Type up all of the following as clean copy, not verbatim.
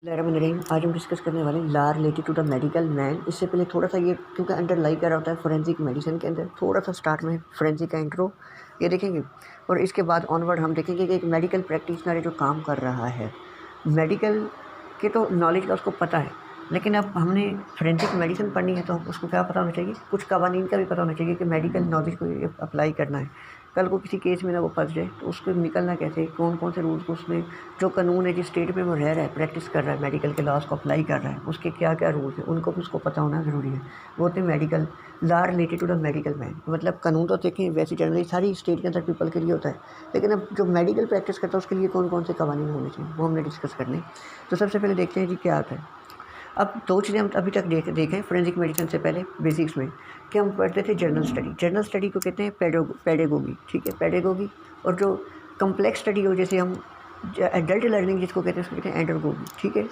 बिस्मिल्लाहिर्रहमानिर्रहीम। आज हम डिस्कस करने वाले हैं law related to the medical man. इससे पहले थोड़ा सा ये क्योंकि अंडरलाई कर रहा होता है फोरेंसिक मेडिसिन के अंदर, थोड़ा सा स्टार्ट में फोरेंसिक का इंट्रो ये देखेंगे और इसके बाद ऑनवर्ड हम देखेंगे कि एक मेडिकल प्रैक्टिशनर जो काम कर रहा है, मेडिकल के तो नॉलेज का उसको पता है, लेकिन अब हमने फोरेंसिक मेडिसिन पढ़नी है तो उसको क्या पता होना चाहिए, कुछ कवानीन का भी पता होना चाहिए कि मेडिकल नॉलेज को अप्लाई करना है। कल को किसी केस में ना वो फंस जाए तो उसको निकलना कैसे, कौन कौन से रूल्स को उसमें जो कानून है जिस स्टेट में वो रह रहा है, प्रैक्टिस कर रहा है, मेडिकल के लॉज को अप्लाई कर रहा है, उसके क्या क्या रूल्स हैं उनको भी उसको पता होना ज़रूरी है। वो होते हैं medical law related to the medical man. मतलब कानून तो देखें वैसे जनरली सारी स्टेट के अंदर पीपल के लिए होता है, लेकिन अब जो मेडिकल प्रैक्टिस करता है उसके लिए कौन कौन से कवानीन होने चाहिए वो हमने डिस्कस करने। तो सबसे पहले देखते हैं जी क्या आता है। अब दो चीज़ें हम अभी तक देखें फोरेंसिक मेडिसिन से पहले बेसिक्स में कि हम पढ़ते थे जर्नल स्टडी। जर्नल स्टडी को कहते हैं पेडागोगी, ठीक है, पेडागोगी। और जो कम्प्लेक्स स्टडी हो, जैसे हम एडल्ट लर्निंग जिसको कहते हैं उसको कहते हैं एंड्रोगोगी, ठीक है।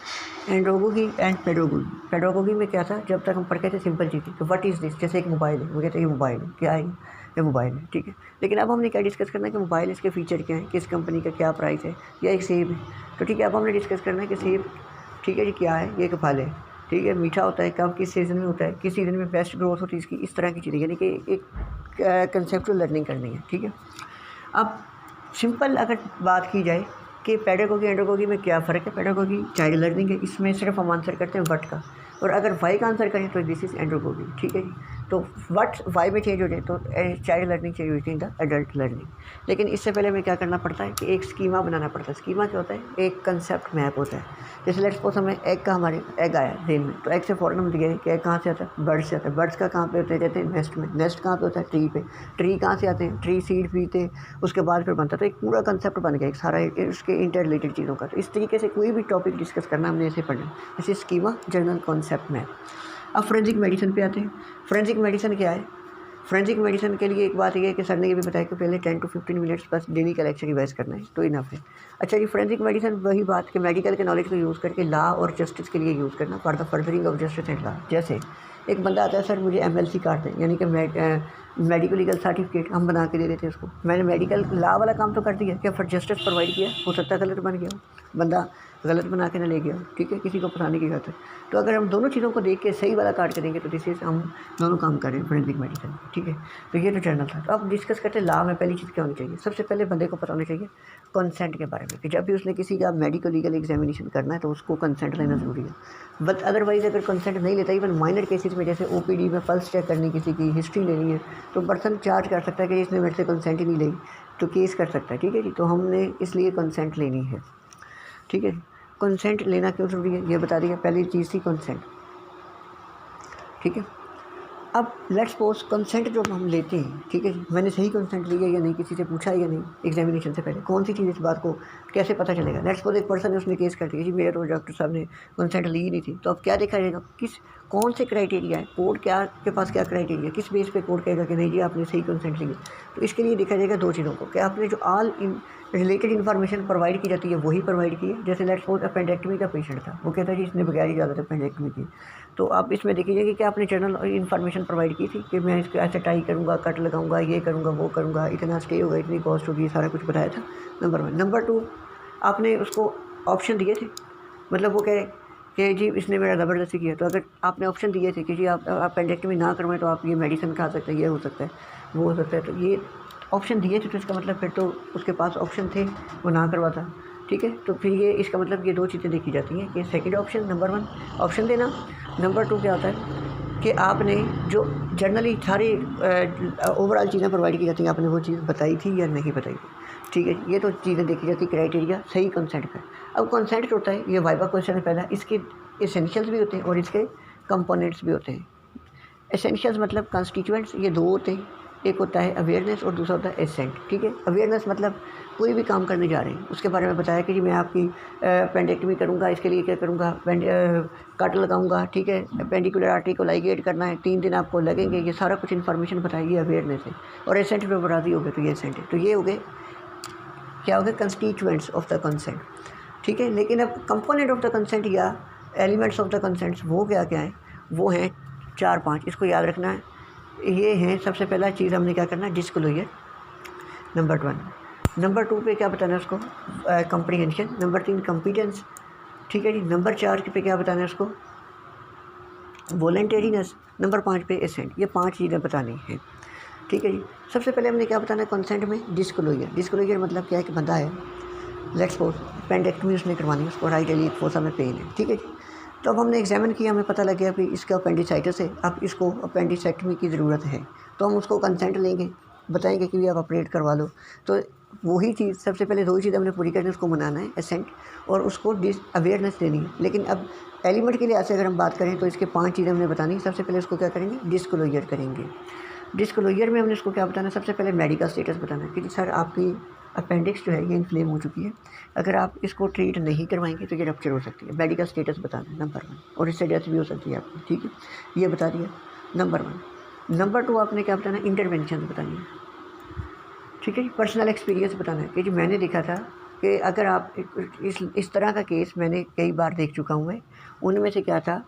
एंड्रोगोगी एंड पेडागोगी। पेडागोगी में क्या था, जब तक हम पढ़ते थे सिंपल चीज़ें, तो व्हाट इज़ दिस, जैसे एक मोबाइल है, वो कहते हैं ये मोबाइल है, क्या है ये मोबाइल है, ठीक है। लेकिन अब हमने क्या डिस्कस करना है कि मोबाइल, इसके फीचर क्या है, किस कंपनी का क्या प्राइस है, या एक सेब है, तो ठीक है। अब हमने डिस्कस करना है कि सेब, ठीक है जी, क्या है, ये एक फल है, ठीक है, मीठा होता है, कब किस सीज़न में होता है, किस सीज़न में बेस्ट ग्रोथ होती है इसकी, इस तरह की चीज़ें, यानी कि एक कंसेप्चुअल लर्निंग करनी है, ठीक है। अब सिंपल अगर बात की जाए कि पेडागोगी एंड्रोगोगी में क्या फ़र्क है। पेडागोगी चाइल्ड लर्निंग है, इसमें सिर्फ हम आंसर करते हैं व्हाट का, और अगर वाई का आंसर करें तो दिस इज़ एंड्रोगोगी, ठीक है जी। तो व्हाट वाई में चेंज हो जाए तो चाइल्ड लर्निंग चेंज होती है द एडल्ट लर्निंग। लेकिन इससे पहले हमें क्या करना पड़ता है कि एक स्कीमा बनाना पड़ता है। स्कीमा क्या होता है, एक कंसेप्ट मैप होता है। जैसे लेट्स सपोज हमें एग का, हमारे एग आया ब्रेन में, तो एग से फ़ौरन हम दिए कि एग कहाँ से आता है, बर्ड से आता है। बर्ड्स का कहाँ पे होते रहते हैं, नेस्ट में। नेस्ट कहाँ पे होता है, ट्री पे। ट्री कहाँ से आते हैं, ट्री सीड पीते हैं, उसके बाद फिर बनता है। तो एक पूरा कंसेप्ट बन गया एक सारा उसके इंटर रिलेटेड चीज़ों का। तो इस तरीके से कोई भी टॉपिक डिस्कस करना हमने ऐसे पढ़ना, जैसे स्कीमा, जर्नल, कॉन्सेप्ट मैप। अब फोरेंसिक मेडिसिन पे आते हैं। फोरेंसिक मेडिसिन क्या है। फोरेंसिक मेडिसिन के लिए एक बात यह है कि सर ने ये भी बताया कि पहले 10 to 15 मिनट्स बस डेली का लेक्चर रिवाइज करना है तो इनफ है। अच्छा जी, फोरेंसिक मेडिसिन वही बात कि मेडिकल के नॉलेज को यूज़ करके लॉ और जस्टिस के लिए यूज़ करना, for the furthering of justice and law. जैसे एक बंदा आता है, सर मुझे MLC कार्ड दें, यानी कि मेडिकल लीगल सर्टिफिकेट, हम बना के दे देते हैं उसको। मैंने मेडिकल लॉ वाला काम तो कर दिया, क्या फॉर जस्टिस प्रोवाइड किया, हो सकता है गलत बन गया, बंदा गलत बना के ना ले गया, ठीक है, किसी को फंसाने की बात है। तो अगर हम दोनों चीज़ों को देख के सही वाला काट के देंगे तो दिस इज हम दोनों काम कर रहे हैं फोरेंसिक मेडिसिन, ठीक है। तो ये तो जर्नल था। तो अब डिस्कस करते हैं लॉ में पहली चीज़ क्या होनी चाहिए। सबसे पहले बंदे को पता होना चाहिए कंसेंट के बारे में, कि जब भी उसने किसी का मेडिकल लीगल एग्जामिनेशन करना है तो उसको कंसेंट लेना ज़रूरी है। बट अदरवाइज़ अगर कंसेंट नहीं लेता, इवन माइनर केसेस में, जैसे OPD में पल्स चेक करनी, किसी की हिस्ट्री लेनी है, तो पर्सन चार्ज कर सकता है कि इसने मेरे से कंसेंट ही नहीं ली, तो केस कर सकता है, ठीक है जी। तो हमने इसलिए कंसेंट लेनी है, ठीक है। कंसेंट लेना क्यों ज़रूरी है ये बता दिया, पहली चीज़ थी कंसेंट, ठीक है। अब लेट्स सपोज कंसेंट जो हम लेते हैं, ठीक है, मैंने सही कंसेंट लिया या नहीं, किसी से पूछा है या नहीं एग्जामिनेशन से पहले, कौन सी चीज़, इस बात को कैसे पता चलेगा। लेट्स सपोज एक पर्सन ने, उसने केस कर दिया जी मेरे तो डॉक्टर साहब ने कंसेंट ली ही नहीं थी, तो अब क्या देखा जाएगा, किस कौन से क्राइटेरिया है, कोर्ट क्या के पास क्या क्राइटेरिया, किस बेस पे कोर्ट कहेगा कि नहीं जी आपने सही कंसेंट ली है। तो इसके लिए देखा जाएगा दो चीज़ों को, कि आपने जो ऑल रिलेटेड इन्फॉर्मेशन प्रोवाइड की जाती है वही प्रोवाइड की है। जैसे लेट्स सपोज अपेंडेक्टमी का पेशेंट था, वो कहता है जी इसने बगैर इजाज़त अपेंडेक्टमी की, तो आप इसमें देखिए कि क्या आपने जनरल इन्फॉर्मेशन प्रोवाइड की थी कि मैं इसको ऐसे टाई करूँगा, कट लगाऊंगा, ये करूँगा, वो करूँगा, इतना स्टे होगा, इतनी कॉस्ट होगी, सारा कुछ बताया था, नंबर 1। नंबर 2, आपने उसको ऑप्शन दिए थे, मतलब वो कहे कि जी इसने मेरा ज़बरदस्ती किया, तो अगर आपने ऑप्शन दिए थे कि जी आप अपेंडेक्टमी ना करवाएं तो आप ये मेडिसिन खा सकते हैं, ये हो सकता है, वो हो सकता है, तो ये ऑप्शन दिए थे, तो इसका मतलब फिर तो उसके पास ऑप्शन थे, वो ना करवाता, ठीक है। तो फिर ये इसका मतलब ये दो चीज़ें देखी जाती हैं कि सेकंड ऑप्शन, नंबर 1 ऑप्शन देना, नंबर 2 क्या होता है कि आपने जो जनरली सारी ओवरऑल चीज़ें प्रोवाइड की जाती हैं, आपने वो चीज़ बताई थी या नहीं बताई थी, ठीक है। ये तो चीज़ें देखी जाती क्राइटेरिया सही कंसेंट का। अब कंसेंट होता है, ये वाइवा क्वेश्चन है पहला, इसके एसेंशियल्स भी होते हैं और इसके कंपोनेंट्स भी होते हैं। एसेंशियल्स मतलब कंस्टिट्यूएंट्स, ये दो होते हैं, एक होता है अवेयरनेस और दूसरा होता है एसेंट, ठीक है। अवेयरनेस मतलब कोई भी काम करने जा रहे हैं उसके बारे में बताया कि जी मैं आपकी पेंडेक्टमी करूँगा, इसके लिए क्या करूँगा, कट लगाऊंगा, ठीक है, पेंडिकुलर आर्टरी को लाइगेट करना है, 3 दिन आपको लगेंगे, ये सारा कुछ इन्फॉर्मेशन बताइए अवेयरनेस है। और एसेंट पे राज़ी हो गए तो ये एसेंट है। तो ये हो गए क्या हो गए, कंस्टिट्यूएंट्स ऑफ द कंसेंट, ठीक है। लेकिन अब कंपोनेंट ऑफ द कंसेंट या एलिमेंट्स ऑफ द कंसेंट्स वो क्या क्या है, वो हैं 4-5, इसको याद रखना है। ये हैं, सबसे पहला चीज़ हमने क्या करना है, डिस्क्लोजर, नंबर 1। नंबर 2 पे क्या बताना है उसको, कम्प्रीहेंशन। नंबर 3 कॉम्पिटेंस, ठीक है जी। नंबर 4 पे क्या बताना है उसको, वॉलंटेरीनेस। नंबर 5 पे एसेंट। ये 5 चीज़ें बतानी है, ठीक है जी। सबसे पहले हमने क्या बताना है कंसेंट में, डिस्क्लोजर। डिस्क्लोजर मतलब क्या है कि बंदा है, लेट्स सपोज पेंडेक्टमी उसने करवानी है, उसको राइट एलिक फोसा में पेन है, ठीक है जी। तो अब हमने एग्जामिन किया, हमें पता लग गया कि इसका अपेंडिसाइटिस है, अब इसको अपेंडिसेक्टमी की ज़रूरत है, तो हम उसको कंसेंट लेंगे, बताएंगे कि आप ऑपरेट करवा लो। तो वही चीज़ सबसे पहले 2 चीज़ हमने पूरी करनी है, उसको मनाना है एसेंट, और उसको अवेयरनेस देनी है। लेकिन अब एलिमेंट के लिहाज से अगर हम बात करें तो इसके 5 चीज़ें हमने बतानी है। सबसे पहले उसको क्या करेंगे, डिस्क्लोजर करेंगे। डिस्क्लोजर में हमने इसको क्या बताना है, सबसे पहले मेडिकल स्टेटस बताना है कि सर आपकी अपेंडिक्स जो है ये इन्फ्लेम हो चुकी है, अगर आप इसको ट्रीट नहीं करवाएंगे तो ये रप्चर हो सकती है। मेडिकल स्टेटस बताना है नंबर 1, और इससे डेथ भी हो सकती है आपकी, ठीक है, ये बता दिया नंबर 1। नंबर 2 आपने क्या बताना है, इंटरवेंशन बतानी है, ठीक है। पर्सनल एक्सपीरियंस बताना है कि जी मैंने देखा था कि अगर आप इस तरह का केस मैंने कई बार देख चुका हूँ मैं, उनमें से क्या था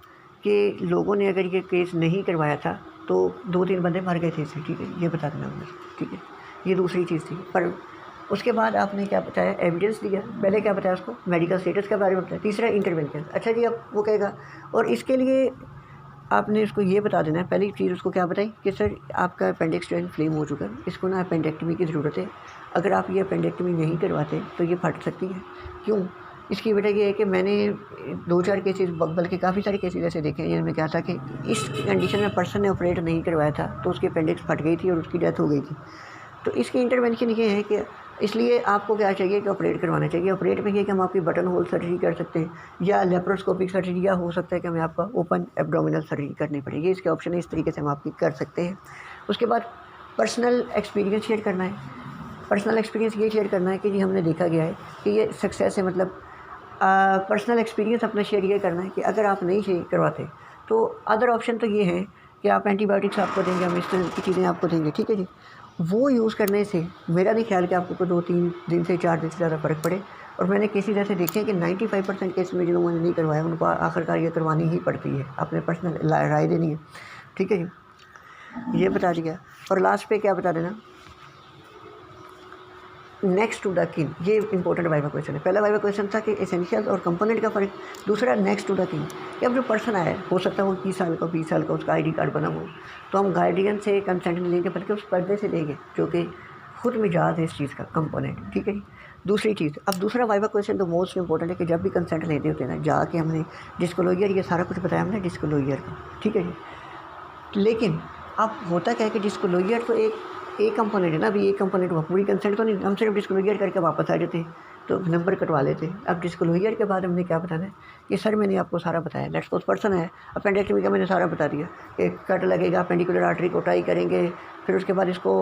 कि लोगों ने अगर ये केस नहीं करवाया था तो 2-3 बंदे मर गए थे इससे, ठीक है, ये बता देना मुझे, ठीक है। ये दूसरी चीज़ थी। पर उसके बाद आपने क्या बताया, एविडेंस दिया। पहले क्या बताया उसको, मेडिकल स्टेटस के बारे में बताया। तीसरा इंटरवेंशन। अच्छा जी, अब वो कहेगा, और इसके लिए आपने उसको ये बता देना है, पहली चीज़ उसको क्या बताई कि सर आपका अपेंडिक्स जो है इन्फ्लेम हो चुका है, इसको ना अपेंडेक्टमी की ज़रूरत है, अगर आप ये अपेंडेक्टमी नहीं करवाते तो ये फट सकती है। क्यों, इसकी वजह ये है कि मैंने 2-4 केसेस बल्कि काफ़ी सारे केसेस ऐसे देखे हैं जिनमें क्या था कि इस कंडीशन में पर्सन ने ऑपरेट नहीं करवाया था तो उसकी अपेंडिक्स फट गई थी और उसकी डेथ हो गई थी। तो इसकी इंटरवेंशन ये है कि इसलिए आपको क्या चाहिए कि ऑपरेट करवाना चाहिए। ऑपरेट में ये कि हम आपकी बटन होल सर्जरी कर सकते हैं, या लेप्रोस्कोपिक सर्जरी, या हो सकता है कि हमें आपका ओपन एब्डोमिनल सर्जरी करनी पड़ेगी। इसके ऑप्शन है, इस तरीके से हम आपकी कर सकते हैं। उसके बाद पर्सनल एक्सपीरियंस शेयर करना है। पर्सनल एक्सपीरियंस ये शेयर करना है कि जी हमने देखा गया है कि ये सक्सेस है, मतलब पर्सनल एक्सपीरियंस अपना शेयर ये करना है कि अगर आप नहीं शेयर करवाते तो अदर ऑप्शन तो ये है कि आप एंटीबायोटिक्स आपको देंगे, हम इस तरह की चीज़ें आपको देंगे, ठीक है जी। वो यूज़ करने से मेरा नहीं ख्याल कि आपको कोई 2-3 दिन से 4 दिन से ज़्यादा फ़र्क पड़े। और मैंने केसेस ऐसे देखे हैं कि 95% केस में जिन लोगों ने नहीं करवाया उनको आखिरकार ये करवानी ही पड़ती है, अपने पर्सनल राय देनी है, ठीक है जी। ये बता दिया। और लास्ट पे क्या बता देना, नेक्स्ट टू द किन। ये इंपॉर्टेंट वाइवा क्वेश्चन है। पहला वाइवा क्वेश्चन था कि एसेंशियल और कंपोनेंट का फ़र्क। दूसरा नेक्स्ट टू द किन, कि अब जो पर्सन आया है, हो सकता है वो 20 साल का 20 साल का उसका ID कार्ड बना हो, तो हम गार्डियन से कंसेंट नहीं लेंगे बल्कि उस पर्दे से लेंगे जो कि खुद मिजाज है इस चीज़ का, कंपोनेंट, ठीक है जी। दूसरी चीज़, अब दूसरा वाइवा क्वेश्चन तो मोस्ट इंपॉर्टेंट है कि जब भी कंसेंट लेते होते हैं ना, जाके हमने डिस्क्लोजर ये सारा कुछ बताया हमने डिस्क्लोजर का, ठीक है जी। लेकिन अब होता क्या है कि डिस्क्लोजर तो एक कंपोनेंट है ना, अभी एक कंपोनेंट हुआ, पूरी कंसेंट तो नहीं। हम सिर्फ डिस्क्लोजर करके वापस आ जाते तो नंबर कटवा लेते। अब डिस्क्लोजर के बाद हमने क्या बताना है कि सर मैंने आपको सारा बताया, लेट्स सपोज पर्सन है, अपेंडेक्टमी का मैंने सारा बता दिया कि कट लगेगा, पेंडिकुलर आर्टरी को टाई करेंगे, फिर उसके बाद इसको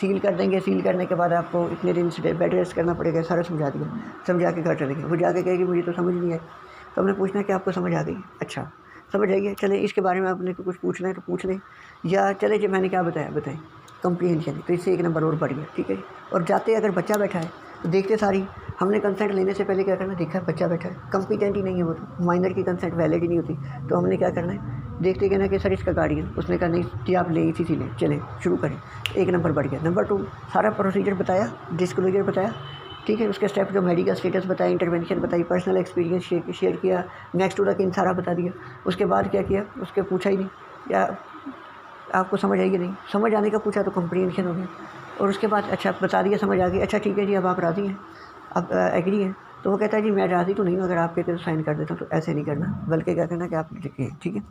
सील कर देंगे, सील करने के बाद आपको इतने दिन से बेड रेस्ट करना पड़ेगा, सारा समझा दिया। समझा के घर चलेंगे, वो जाके कहेगी मुझे तो समझ नहीं आई, तो हमने पूछना कि आपको समझ आ गई, अच्छा समझ आइए, चले इसके बारे में आपने कुछ पूछना है तो पूछ लें, या चले जो मैंने क्या बताया बताएं, कंप्रीहेंशन, तो इससे 1 नंबर और बढ़ गया, ठीक है। और जाते अगर बच्चा बैठा है तो देखते सारी हमने कंसेंट लेने से पहले क्या करना है, देखा बच्चा बैठा है, कंपिटेंट ही नहीं है वो, तो माइनर की कंसेंट वैलिड ही नहीं होती, तो हमने क्या करना है, देखते कहना कि सर इसका गार्डियन, उसने कहा नहीं कि आप लें इसी लें, चलें शुरू करें, 1 नंबर बढ़ गया। नंबर 2 सारा प्रोसीजर बताया, डिस्क्लोजर बताया, ठीक है। उसके स्टेप जो मेडिकल स्टेटस बताया, इंटरवेंशन बताई, पर्सनल एक्सपीरियंस शेयर किया, नेक्स्ट टू द किन सारा बता दिया। उसके बाद क्या किया, उसके पूछा ही नहीं या आपको समझ आएगी नहीं, समझ आने का पूछा तो कंप्रीहेंशन हो गया। और उसके बाद अच्छा बता दिया, समझ आ गई, अच्छा ठीक है जी अब आप राज़ी हैं, अब एग्री हैं, तो वो कहता है जी मैं राज़ी तो नहीं हूँ, अगर आप कहते तो साइन कर देता हूँ, तो ऐसे नहीं करना, बल्कि क्या करना कि आप लिखें, ठीक है।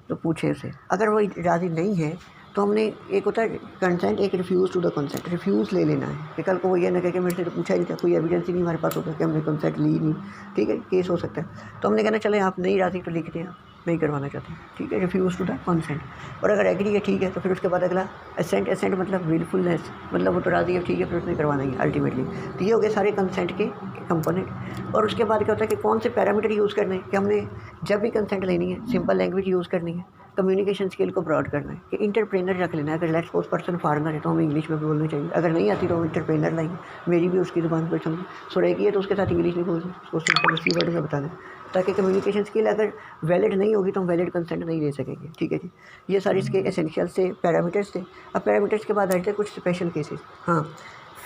तो पूछे उसे, अगर वो राज़ी नहीं है तो हमने एक होता है कंसेंट, एक refuse to the consent, refuse ले लेना है कि कल को वो ये ना कहे कि मेरे से तो पूछा ही नहीं था, कोई एविडेंस ही नहीं हमारे पास होगा कि हमने कंसेंट ली नहीं, ठीक है, केस हो सकता है। तो हमने कहना चले आप नहीं राज़ी तो लिख दें, आप नहीं करवाना चाहते, ठीक है, रिफ्यूज़ टू द कंसेंट। और अगर एग्री है ठीक है, तो फिर उसके बाद अगला एसेंट, एसेंट मतलब विलफुलनेस, मतलब वो तो राज़ी है, ठीक है, फिर उसने करवाना ही अल्टीमेटली। तो ये हो गए सारे कंसेंट के कंपोनेंट। और उसके बाद क्या होता है कि कौन से पैरामीटर यूज़ करने हैं, कि हमने जब भी कंसेंट लेनी है सिंपल लैंग्वेज यूज़ करनी है, कम्युनिकेशन स्किल को ब्रॉड करना है, कि इंटरप्रेनर रख लेना है। अगर लेट्स सपोज पर्सन फार्मर है तो हमें इंग्लिश में भी बोलनी चाहिए, अगर नहीं आती तो हम इंटरप्रेनर लाएंगे, मेरी भी उसकी ज़ुबान पर समझ सुरेगी है तो उसके साथ इंग्लिश नहीं बोलते, उसको सिंपल उसी वर्ड में बता दें, ताकि कम्युनिकेशन स्किल अगर वैलिड नहीं होगी तो हम वैलिड कंसेंट नहीं ले सकेंगे, ठीक है जी। ये सारे इसके एसेंशियल से पैरामीटर्स थे। अब पैरामीटर्स के बाद आए थे कुछ स्पेशल केसेस। हाँ,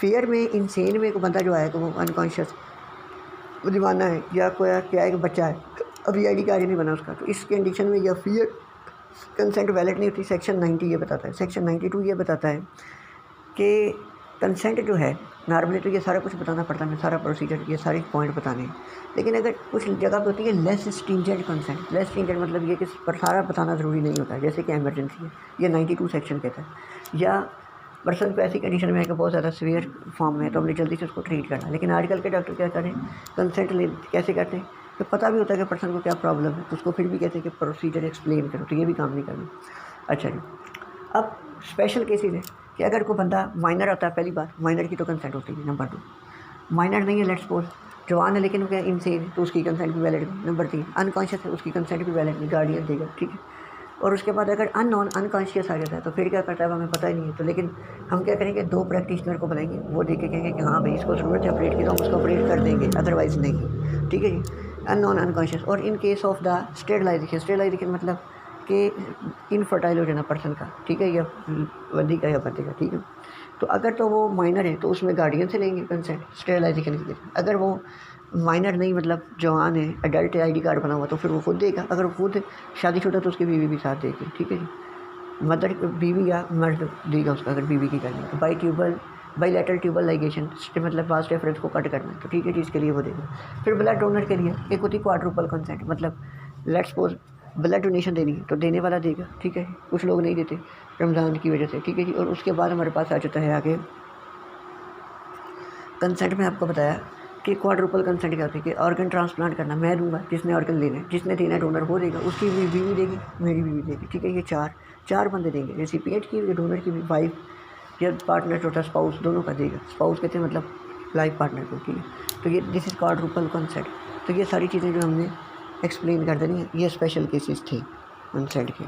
फेयर में, इंसेन में एक बंदा जो आया कि वो अनकॉन्शियस दीवाना है या कोई क्या है कि बच्चा है, अभी ID कार्ड नहीं बना उसका, तो इस कंडीशन में या फिर कंसेंट वैलिड नहीं होती। सेक्शन 90 ये बताता है। सेक्शन 92 ये बताता है कि कंसेंट जो है नॉर्मली तो ये सारा कुछ बताना पड़ता है, सारा प्रोसीजर, ये सारे पॉइंट बताने हैं, लेकिन अगर कुछ जगह पे होती है less stringent consent. Less stringent मतलब ये कि पर सारा बताना ज़रूरी नहीं होता है, जैसे कि इमरजेंसी है, ये 92 सेक्शन कहता है। या पर्सन को ऐसी कंडीशन में है कि बहुत ज़्यादा सीवियर फॉर्म में, तो हमने जल्दी से उसको ट्रीट करना। लेकिन आजकल के डॉक्टर क्या करें, कंसेंट ले कैसे करते हैं, तो पता भी होता है कि पर्सन को क्या प्रॉब्लम है, तो उसको फिर भी कहते हैं कि प्रोसीजर एक्सप्लेन करो, तो ये भी काम नहीं करना। अच्छा जी, अब स्पेशल केसेस है कि अगर कोई बंदा माइनर आता है, पहली बात माइनर की तो कंसेंट होती है। नंबर 2, माइनर नहीं है, लेट्स सपोज जवान है लेकिन वो क्या इनसेन है, तो उसकी कंसेंट भी वैलिड नहीं। नंबर 3, अनकॉन्शियस है, उसकी कंसेंट भी वैलिड नहीं, गार्डियन देगा, ठीक है। और उसके बाद अगर अनकॉन्शियस आ जाता है तो फिर क्या करता है हमें पता ही नहीं है, तो लेकिन हम क्या करेंगे, 2 प्रैक्टिशनर को बुलाएंगे, वो देख के कहेंगे कि हाँ भाई इसको ज़रूरत है ऑपरेट की, तो हम उसको ऑपरेट कर देंगे, अदरवाइज़ नहीं, ठीक है जी। अनकॉन्शियस। और in case of the sterilisation मतलब कि इनफर्टाइल हो जाना पर्सन का, ठीक है, या वधी का या पति का, ठीक है। तो अगर तो वो माइनर है तो उसमें गार्डियन से लेंगे कंसेंट स्टेरलाइजेशन के लिए। अगर वो माइनर नहीं मतलब जवान है, एडल्ट है, ID कार्ड बना हुआ, तो फिर वो खुद देगा। अगर वो खुद शादीशुदा तो उसकी बीवी भी साथ देगी, ठीक है जी। मदर बीवी या मर्द देगा उसका, अगर बीवी की करनी है तो बाईलैटरल ट्यूबल लाइगेशन मतलब पास्ट रेफरेंस को कट करना है, तो ठीक है जी, इसके लिए वो देगा। फिर ब्लड डोनर के लिए एक होती है क्वाड्रुपल कंसेंट, मतलब लेट्स सपोज ब्लड डोनेशन देनी है तो देने वाला देगा, ठीक है। कुछ लोग नहीं देते रमज़ान की वजह से, ठीक है जी। और उसके बाद हमारे पास आ जाता है आगे कंसेंट में आपको बताया कि क्वाड्रुपल कंसेंट क्या होती है कि ऑर्गन ट्रांसप्लांट करना मैं दूंगा, जिसने ऑर्गन लेना है, जिसने देना डोनर वो देगा, उसकी भी बीवी देगी, मेरी बीवी देगी, ठीक है। ये चार बंदे देंगे, रेसिपिएंट की, डोनर की भी, वाइफ या पार्टनर छोटा स्पाउस दोनों का देगा। स्पाउस कहते हैं मतलब लाइफ पार्टनर को, ठीक है। तो ये दिस इज़ क्वाड्रुपल कंसेंट। तो ये सारी चीज़ें जो हमने एक्सप्लेन कर देनी है, ये स्पेशल केसेस थे कंसेंट के।